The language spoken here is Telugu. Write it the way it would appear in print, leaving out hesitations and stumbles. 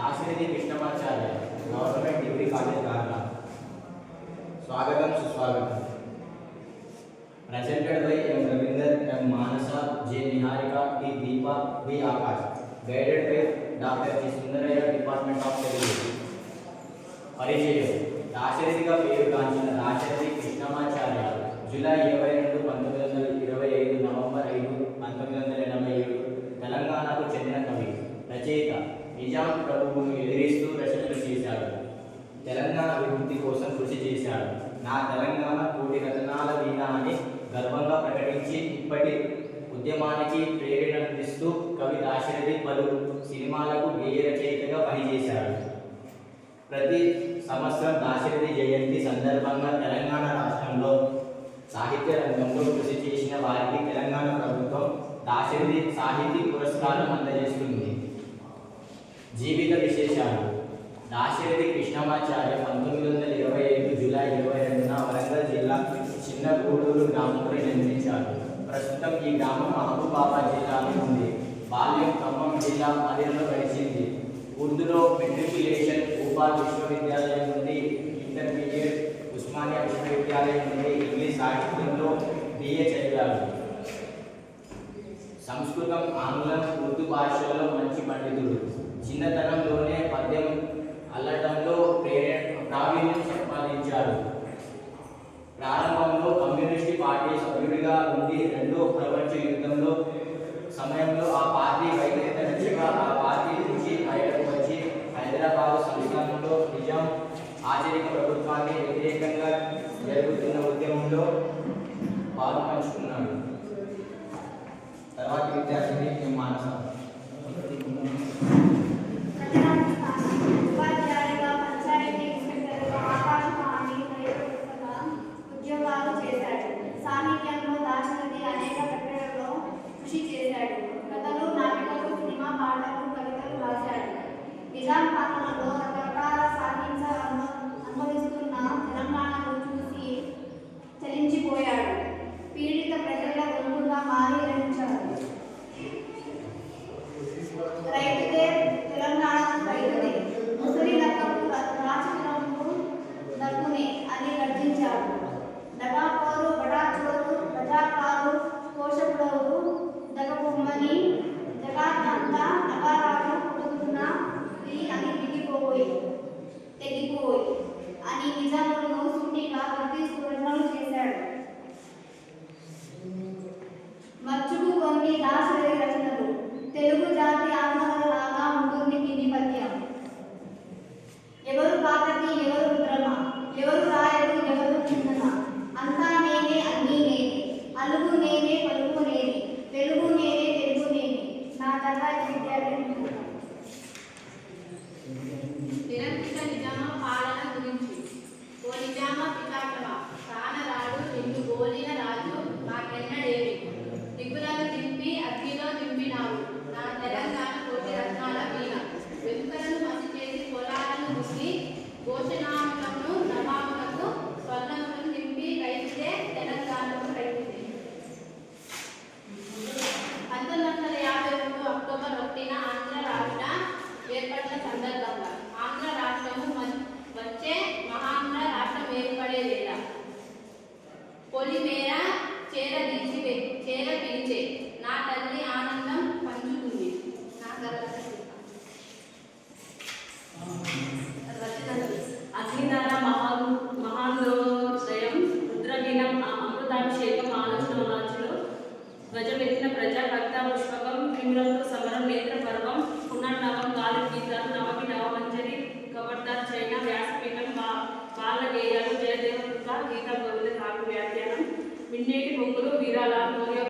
Dasarathi Krishnamacharya government degree college కారణ స్వాగతం సుస్వాగతం. Presented by M. Ravinder, M. Manasa, J. Niharika, T. Deepa, V. Akash. Guided by Dr. G. Sundaraya, Department of Telugu. పరిచయం. దాశరథిగా పేరుగాంచిన దాశరథి కృష్ణమాచార్య జూలై 22, 1925 నవంబర్ 5, 1987 తెలంగాణకు చెందిన కవి, రచయిత. నిజాం ప్రభువును ఎదిరిస్తూ రచనలు చేశాడు. తెలంగాణ విముక్తి కోసం కృషి చేశాడు. నా తెలంగాణ కోటి రతనాల వీణ అని గర్వంగా ప్రకటించి ఇప్పటి ఉద్యమానికి ప్రేరణనిస్తూ కవి దాశరథి పలు సినిమాలకు గేయ రచయితగా పనిచేశాడు. ప్రతి సంవత్సరం దాశరథి జయంతి సందర్భంగా తెలంగాణ రాష్ట్రంలో సాహిత్య రంగంలో కృషి చేసిన వారికి తెలంగాణ ప్రభుత్వం దాశరథి సాహితీ పురస్కారం అందజేస్తుంది. జీవిత విశేషాలు. దాశరథి కృష్ణమాచార్య 1925 జూలై 22న వరంగల్ జిల్లా చిన్న గూడూరు గ్రామంలో జన్మించాడు. ప్రస్తుతం ఈ గ్రామం మహబూబాబాద్ జిల్లాలో ఉంది. బాల్యం ఖమ్మం జిల్లా ఆధీనంలో గడిచింది. ఉర్దూలో మెట్రికులేషన్ భోపాల్ విశ్వవిద్యాలయం నుండి, ఇంటర్మీడియట్ ఉస్మానియా విశ్వవిద్యాలయం నుండి ఇంగ్లీష్ సాహిత్యంలో BA చదివాడు. సంస్కృతం, ఆంగ్లం, ఉర్దూ భాషల్లో మంచి పండితుడు. చిన్నతనంలోనే పద్యం అల్లటంలో ప్రావీణ్యం సంపాదించాడు. ప్రారంభంలో కమ్యూనిస్ట్ పార్టీ సభ్యుడిగా ఉండి రెండో ప్రపంచ యుద్ధంలో సమయంలో ఆ పార్టీ వైఖరిత నచ్చగా ఆ పార్టీ నుంచి బయటకు వచ్చి హైదరాబాద్ సంస్థానంలో నిజాం ఆచరిక ప్రభుత్వాన్ని వ్యతిరేకంగా జరుగుతున్న ఉద్యమంలో పాల్పంచుకున్నాడు. తర్వాత విద్యార్థిని మానస. సాహిత్యంలో దాశరథి అనేక ప్రక్రియలలో కృషి చేశాడు. కథలు, నాటకాలు, సినిమా పాటలు, కవితలు రాశాడు. నిజాం పాలనలో రకరకాల సాహిత్య అనుభవిస్తున్న తెలంగాణను చూసి చలించిపోయాడు. పీడిత ప్రజల గొంతుగా మారి రచించాడు. రైతుదే తెలంగాణ రైతుదే, ముసలి లక్కకు రాచకులకు దక్కునే అని గర్జించాడు. దగాపోరు, బడాచోరు, ప్రజాకారు, పోషకుడవు, దగబొమ్మని, జగాతంతా నగారాలు పుట్టుకున్న అని తెగిపోయి అని నిజాములను సున్నిగా బ్రిటిష్ రచనలు చేశాడు. మచ్చుకు కొన్ని దాశరథి రచనలు. తెలుగు జాతి ఆత్మకథలాగా ఉంటుంది కింది పద్యం. ఎవరు కాకతి, ఎవరు రుద్రమ, ఎవరు రాయడు, ఎవరు చిందన, అంతా నేనే అన్నీ నేనే, అలుగు నేనే పలుగు నేనే, వెలుగు నేనే తెలుగు నేనే. నా తర్వాత విద్యార్థి నిరంకుశ నిజామా పాలన గురించి. ఓ నిజామా పితాటవా, కానరాడు నిన్ను గోలిన రాజు నాకెన్నడేవి, దిగులను దింపి అగ్నిలో దింపినావు నా తెలంగాణ కోటి రత్నాల వీణ, వెనుకలను మసి చేసి పొలాలను ముసి భోజనాలను నవాములకు స్వర్ణములను దింపి రైతులే తెలంగాణకు రైతులే. 1952 అక్టోబర్ 1న ఆంధ్ర రాష్ట్ర ఏర్పడిన సందర్భంగా ఆంధ్ర రాష్ట్రము వచ్చే మహాంధ్ర రాష్ట్రం ఏర్పడే వేళ పొలిమేర చేర పిలిచే నా తల్లి ఆనందం పంచుకుంది. నా రచనలు. అగ్నిధార, మహాందోదయం, రుద్రగీతం, అమృతాభిషేకం, ఆలోచనలు, ధ్వజమెత్తిన ప్రజాకర్త, పుష్పకం, తీవ్రంతో సమరం, నేత్ర పర్వం, పునర్నవం, గాలి గీతాలు, నవమి నవమంజరి, కబర్దార్ చైనా, వ్యాసపీఠం, బాల గేయాలు, జయదేవ కృత, గీతా గోవింద, కాకు వ్యాఖ్యానం, మిన్నేటి బొంగులు, వీరాల